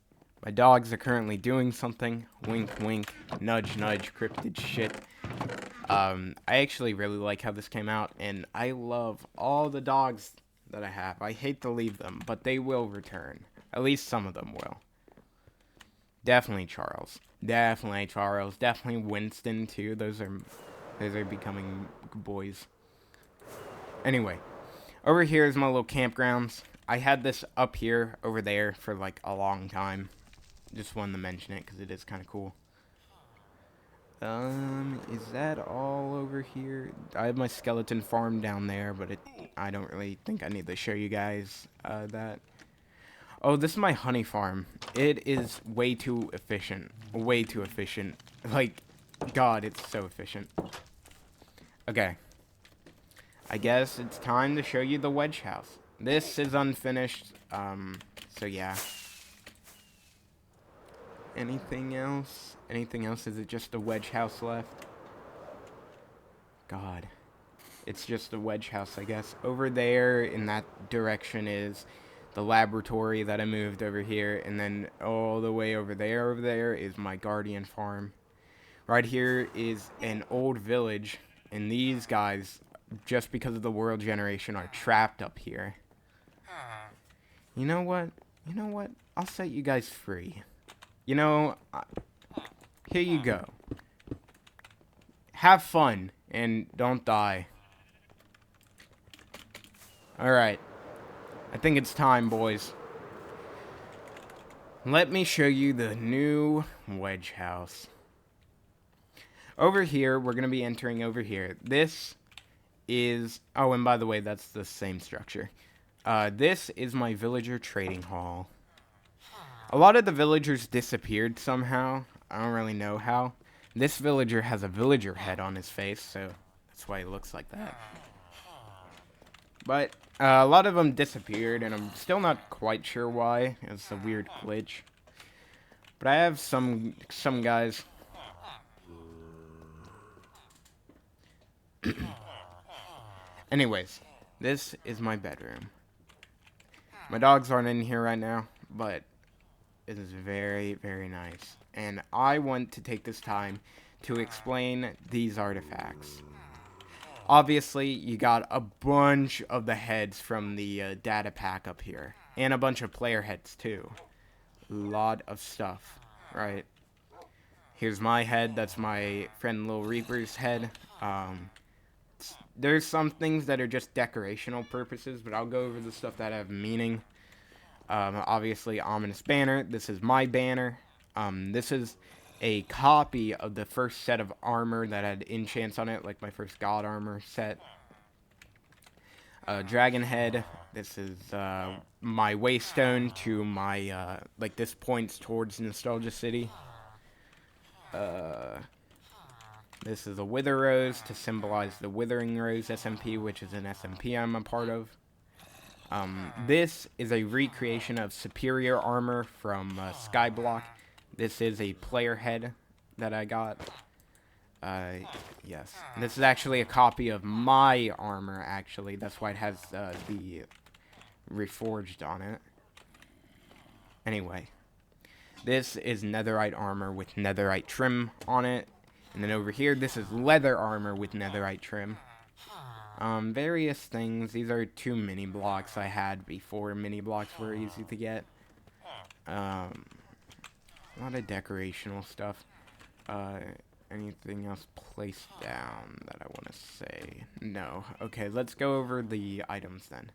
My dogs are currently doing something. Wink, wink, nudge, nudge, cryptid shit. I actually really like how this came out, and I love all the dogs that I have. I hate to leave them, but they will return. At least some of them will. Definitely Charles. Definitely Charles. Definitely Winston, too. Those are becoming boys. Anyway, over here is my little campgrounds. I had this up here, over there, for like a long time. Just wanted to mention it, because it is kind of cool. Is that all over here? I have my skeleton farm down there, but I don't really think I need to show you guys that. Oh, this is my honey farm. It is way too efficient. Way too efficient. Like, God, it's so efficient. Okay. I guess it's time to show you the wedge house. This is unfinished, so yeah. Anything else? Anything else? Is it just a wedge house left? God. It's just a wedge house, I guess. Over there, in that direction, is the laboratory that I moved over here. And then all the way over there is my guardian farm. Right here is an old village. And these guys, just because of the world generation, are trapped up here. You know what? You know what? I'll set you guys free. You know, here you go. Have fun, and don't die. Alright. I think it's time, boys. Let me show you the new wedge house. Over here, we're going to be entering over here. This is... Oh, and by the way, that's the same structure. This is my villager trading hall. A lot of the villagers disappeared somehow. I don't really know how. This villager has a villager head on his face, so that's why he looks like that. But a lot of them disappeared, and I'm still not quite sure why. It's a weird glitch. But I have some guys. Anyways, this is my bedroom. My dogs aren't in here right now, but it is very, very nice. And I want to take this time to explain these artifacts. Obviously, you got a bunch of the heads from the data pack up here. And a bunch of player heads, too. A lot of stuff, right? Here's my head. That's my friend Lil Reaper's head. There's some things that are just decorational purposes, but I'll go over the stuff that have meaning. Obviously, Ominous Banner. This is my banner. This is a copy of the first set of armor that had enchants on it, like my first god armor set. Dragon Head. This is my waystone to my, like this points towards Nostalgia City. This is a Wither Rose to symbolize the Withering Rose SMP, which is an SMP I'm a part of. This is a recreation of Superior Armor from Skyblock. This is a player head that I got. Yes. This is actually a copy of my armor, actually. That's why it has the reforged on it. Anyway. This is netherite armor with netherite trim on it. And then over here, this is leather armor with netherite trim. Various things. These are 2 mini blocks I had before mini blocks were easy to get. A lot of decorational stuff. Anything else placed down that I want to say? No. Okay, let's go over the items then.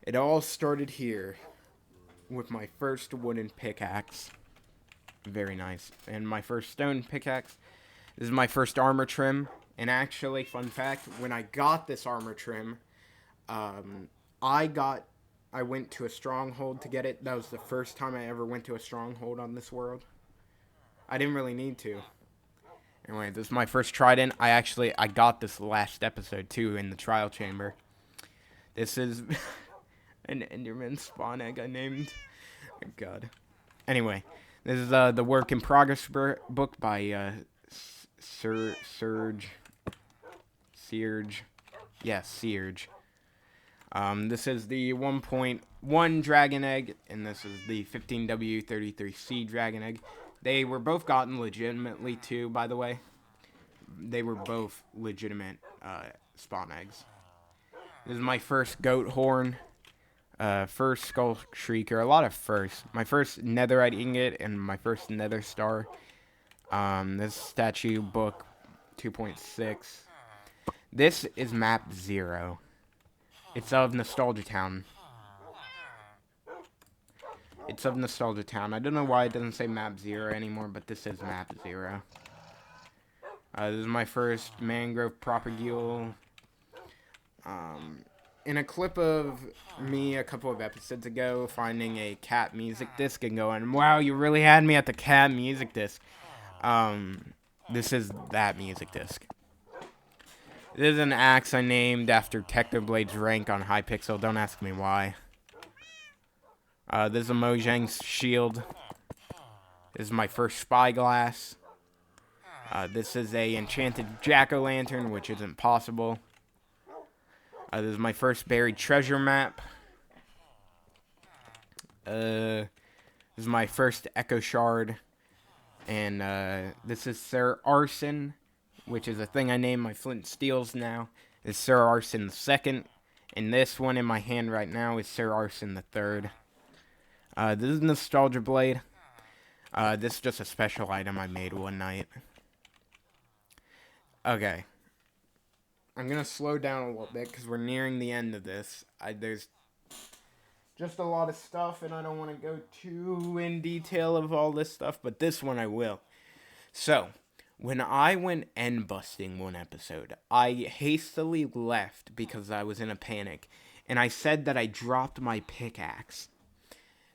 It all started here with my first wooden pickaxe. Very nice. And my first stone pickaxe. This is my first armor trim. And actually, fun fact, when I got this armor trim, I went to a stronghold to get it. That was the first time I ever went to a stronghold on this world. I didn't really need to. Anyway, this is my first trident. I got this last episode too in the trial chamber. This is an Enderman spawn egg I named. Oh, God. Anyway, this is the work in progress book by Serge. Yes, Serge. This is the 1.1 dragon egg, and this is the 15W33C dragon egg. They were both gotten legitimately too, by the way. They were both legitimate spawn eggs. This is my first goat horn, first skull shrieker, a lot of firsts. My first netherite ingot and my first nether star. This statue book 2.6. This is map 0. It's of Nostalgia Town. It's of Nostalgia Town. I don't know why it doesn't say map 0 anymore, but this is map 0. This is my first mangrove propagule. In a clip of me a couple of episodes ago finding a cat music disc and going, wow, you really had me at the cat music disc. This is that music disc. This is an axe I named after Technoblade's rank on Hypixel. Don't ask me why. This is a Mojang's shield. This is my first spyglass. This is a enchanted jack-o'-lantern, which isn't possible. This is my first buried treasure map. This is my first echo shard. And this is Sir Arson, which is a thing I named my flint steels now. Is Sir Arson II. And this one in my hand right now is Sir Arson III. This is Nostalgia Blade. This is just a special item I made one night. Okay. I'm going to slow down a little bit because we're nearing the end of this. There's just a lot of stuff and I don't want to go too in detail of all this stuff, but this one I will. So, when I went end busting one episode, I hastily left because I was in a panic, and I said that I dropped my pickaxe.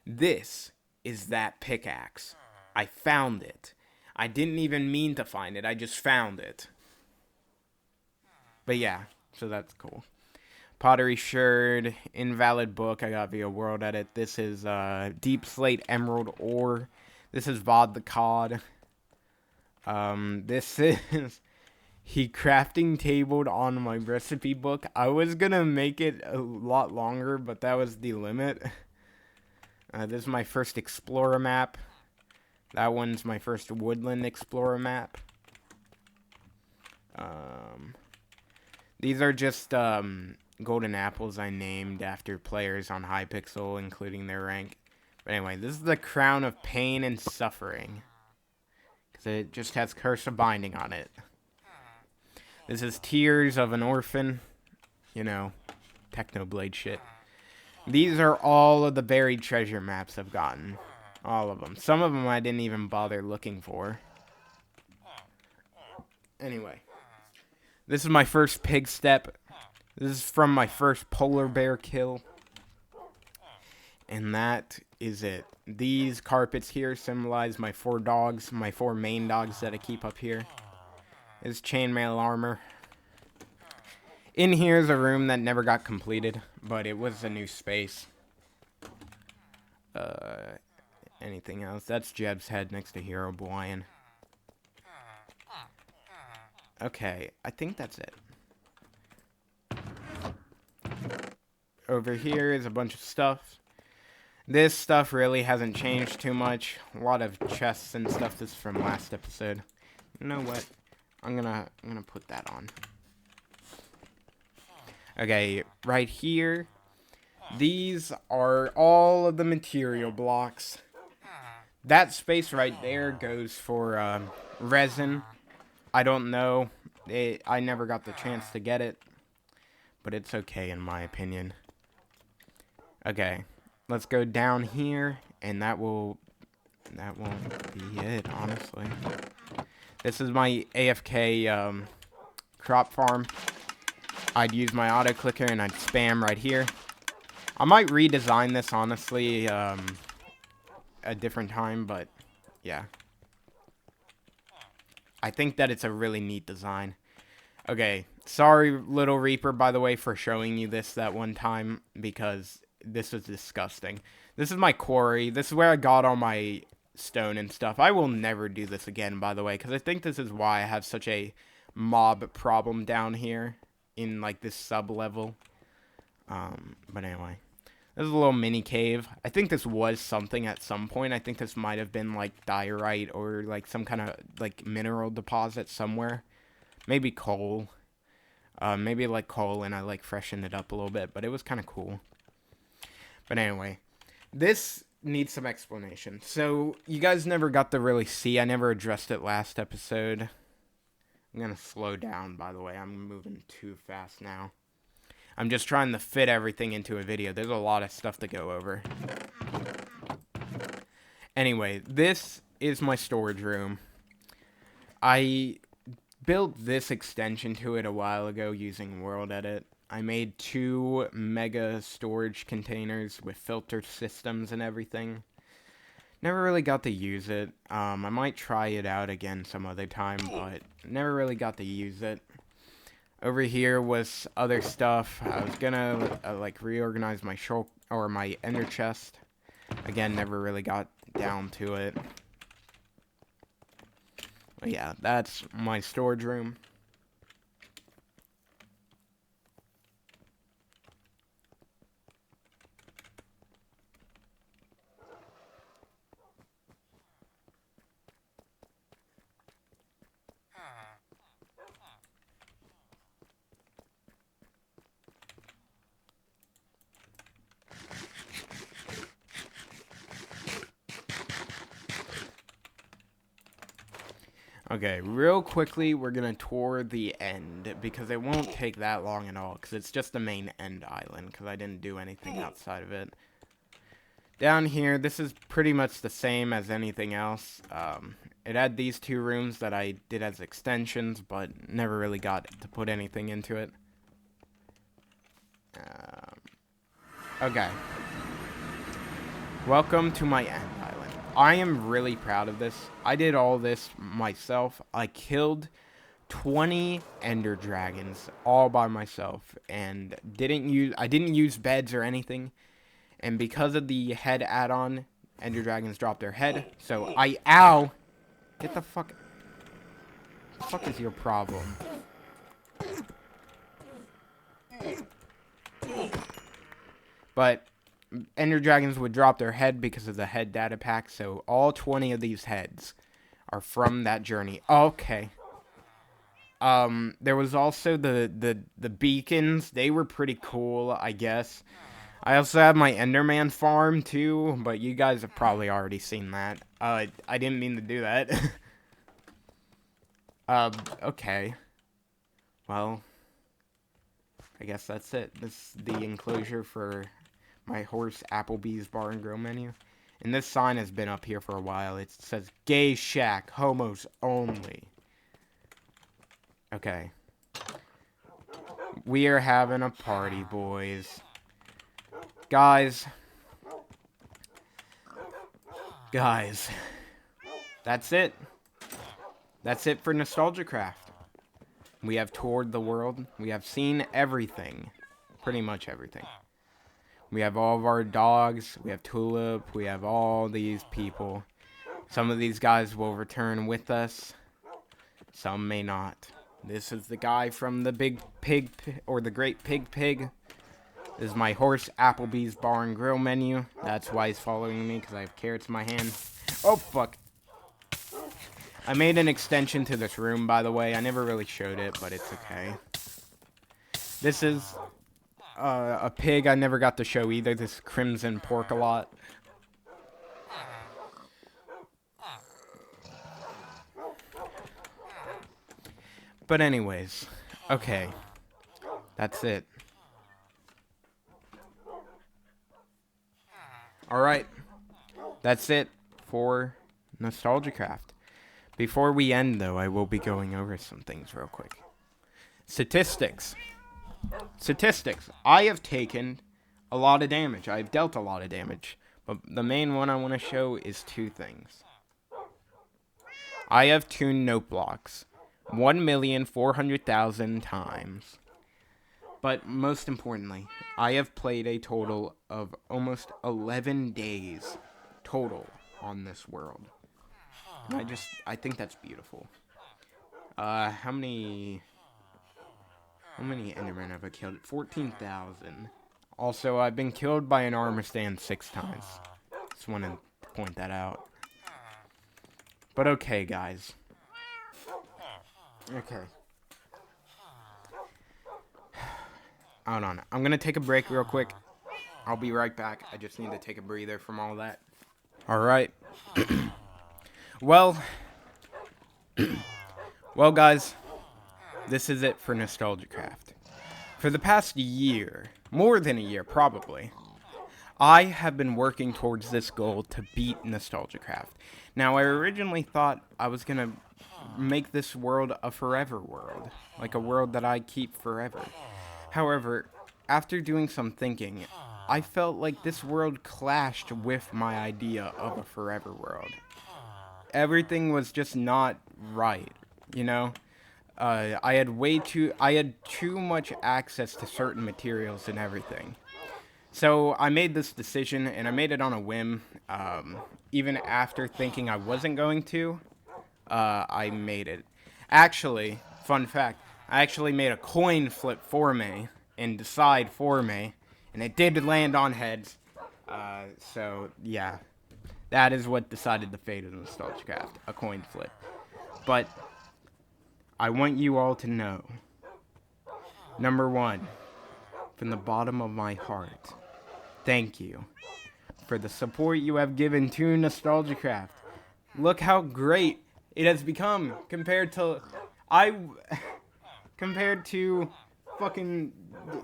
This is that pickaxe. I found it. I didn't even mean to find it, I just found it. But yeah, so that's cool. Pottery Sherd, Invalid Book, I got via World Edit. This is Deep Slate Emerald Ore. This is Vod the Cod. This is he crafting tabled on my recipe book. I was gonna make it a lot longer, but that was the limit. This is my first Explorer map. That one's my first Woodland Explorer map. These are just golden apples I named after players on Hypixel, including their rank. But anyway, this is the Crown of Pain and Suffering. Because it just has Curse of Binding on it. This is Tears of an Orphan. You know, Technoblade shit. These are all of the buried treasure maps I've gotten. All of them. Some of them I didn't even bother looking for. Anyway. This is my first pig step. This is from my first polar bear kill. And that is it. These carpets here symbolize my 4 dogs, my 4 main dogs that I keep up here. This is chainmail armor. In here is a room that never got completed, but it was a new space. Anything else? That's Jeb's head next to Hero Blian. Okay, I think that's it. Over here is a bunch of stuff. This stuff really hasn't changed too much. A lot of chests and stuff is from last episode. You know what? I'm gonna put that on. Okay, right here. These are all of the material blocks. That space right there goes for resin. I don't know. I never got the chance to get it. But it's okay in my opinion. Okay, let's go down here, and that won't be it, honestly. This is my AFK crop farm. I'd use my auto clicker and I'd spam right here. I might redesign this, honestly, a different time, but yeah. I think that it's a really neat design. Okay, sorry, Little Reaper, by the way, for showing you this that one time, because this was disgusting. This is my quarry. This is where I got all my stone and stuff. I will never do this again, by the way, because I think this is why I have such a mob problem down here in, like, this sub-level. But anyway. This is a little mini cave. I think this was something at some point. I think this might have been, like, diorite or, like, some kind of, like, mineral deposit somewhere. Maybe coal. Maybe, like, coal, and I, like, freshened it up a little bit. But it was kind of cool. But anyway. This needs some explanation. So, you guys never got to really see. I never addressed it last episode. I'm going to slow down, by the way. I'm moving too fast now. I'm just trying to fit everything into a video. There's a lot of stuff to go over. Anyway, this is my storage room. I built this extension to it a while ago using World Edit. I made 2 mega storage containers with filter systems and everything. Never really got to use it. I might try it out again some other time, but never really got to use it. Over here was other stuff. I was gonna like reorganize my my ender chest. Again, never really got down to it. But yeah, that's my storage room. Okay, real quickly, we're gonna tour the end, because it won't take that long at all, because it's just the main end island, because I didn't do anything outside of it. Down here, this is pretty much the same as anything else. It had these 2 rooms that I did as extensions, but never really got to put anything into it. Okay. Welcome to my end island. I am really proud of this. I did all this myself. I killed 20 ender dragons all by myself, and I didn't use beds or anything. And because of the head add-on, ender dragons drop their head. So ow! Get the fuck. What the fuck is your problem? But ender dragons would drop their head because of the head data pack, so all 20 of these heads are from that journey. Okay. There was also the beacons. They were pretty cool, I guess. I also have my Enderman farm too, but you guys have probably already seen that. I didn't mean to do that. Okay. Well, I guess that's it. This is the enclosure for my horse Applebee's Bar and Grill menu. And this sign has been up here for a while. It says, Gay Shack, homos only. Okay. We are having a party, boys. Guys. That's it. That's it for NostalgiaCraft. We have toured the world. We have seen everything. Pretty much everything. We have all of our dogs. We have Tulip. We have all these people. Some of these guys will return with us. Some may not. This is the guy from the Big Pig, or the Great Pig. This is my horse Applebee's Bar and Grill menu. That's why he's following me, because I have carrots in my hand. Oh, fuck. I made an extension to this room, by the way. I never really showed it, but it's okay. This is a pig I never got to show either. This Crimson Pork-a-lot. But anyways, okay. That's it. Alright, that's it for NostalgiaCraft. Before we end, though, I will be going over some things real quick. Statistics. I have taken a lot of damage. I've dealt a lot of damage. But the main one I want to show is two things. I have tuned note blocks 1,400,000 times. But most importantly, I have played a total of almost 11 days total on this world. And I think that's beautiful. How many Endermen have I killed? 14,000. Also, I've been killed by an armor stand 6 times. Just want to point that out. But okay, guys. Okay. Hold on. I'm going to take a break real quick. I'll be right back. I just need to take a breather from all that. Alright. Well, guys. This is it for NostalgiaCraft. For the past year, more than a year probably, I have been working towards this goal to beat NostalgiaCraft. Now, I originally thought I was going to make this world a forever world. Like a world that I keep forever. However, after doing some thinking, I felt like this world clashed with my idea of a forever world. Everything was just not right, you know? I had too much access to certain materials and everything. So I made this decision, and I made it on a whim. Even after thinking I wasn't going to, I made it. Actually, fun fact, I actually made a coin flip for me, and decide for me, and it did land on heads. So, yeah. That is what decided the fate of NostalgiaCraft, a coin flip. But I want you all to know, number one, from the bottom of my heart, thank you for the support you have given to NostalgiaCraft. Look how great it has become compared to fucking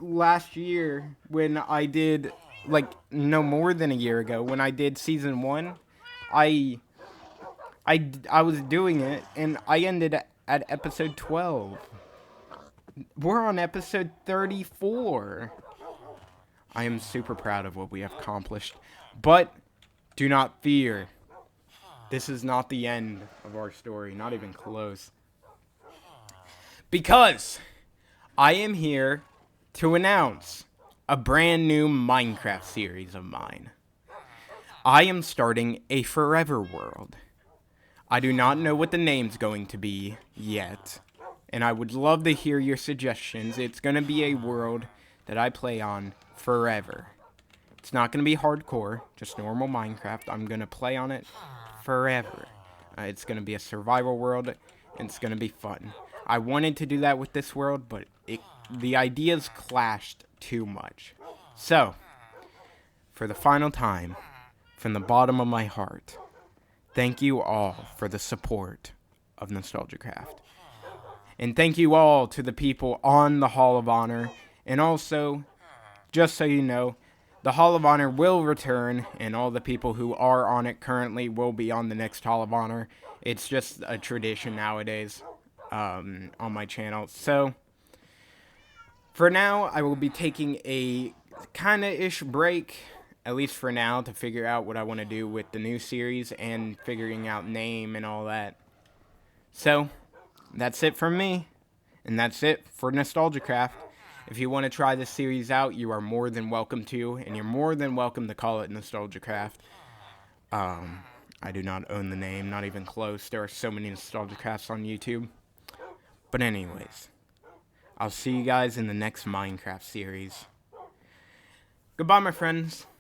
last year when I did, like, no more than a year ago when I did season 1. I was doing it and I ended at episode 12. We're on episode 34. I am super proud of what we have accomplished. But do not fear. This is not the end of our story. Not even close. Because I am here to announce a brand new Minecraft series of mine. I am starting a forever world. I do not know what the name's going to be yet, and I would love to hear your suggestions. It's going to be a world that I play on forever. It's not going to be hardcore, just normal Minecraft. I'm going to play on it forever. It's going to be a survival world, and it's going to be fun. I wanted to do that with this world, but the ideas clashed too much. So, for the final time, from the bottom of my heart, thank you all for the support of NostalgiaCraft. And thank you all to the people on the Hall of Honor. And also, just so you know, the Hall of Honor will return, and all the people who are on it currently will be on the next Hall of Honor. It's just a tradition nowadays on my channel. So, for now, I will be taking a kinda-ish break, at least for now, to figure out what I want to do with the new series and figuring out name and all that. So, that's it from me, and that's it for NostalgiaCraft. If you want to try this series out, you are more than welcome to, and you're more than welcome to call it NostalgiaCraft. I do not own the name, not even close. There are so many NostalgiaCrafts on YouTube. But anyways, I'll see you guys in the next Minecraft series. Goodbye, my friends.